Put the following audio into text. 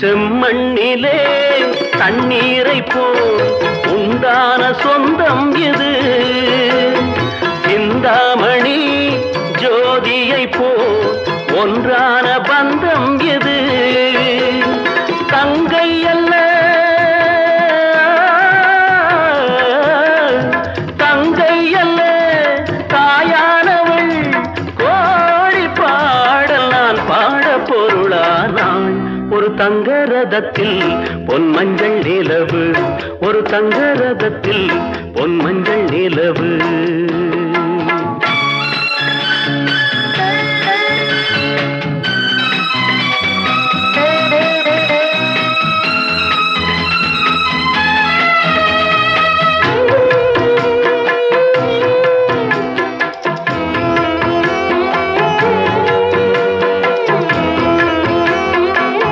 செம்மண்ணிலே தண்ணீரை போல் உண்டான சொந்தம் இது. சிந்தாமணி ஜோதியை போல் ஒன்றான பந்தம் இது. தங்கை அல்ல தங்கை அல்ல தாயானவள். கோடி பாடல் நான் பாட பொருளானாள். ஒரு தங்க ரதத்தில் பொன் மஞ்சள் நிலவு, ஒரு தங்க ரதத்தில் பொன் மஞ்சள் நிலவு.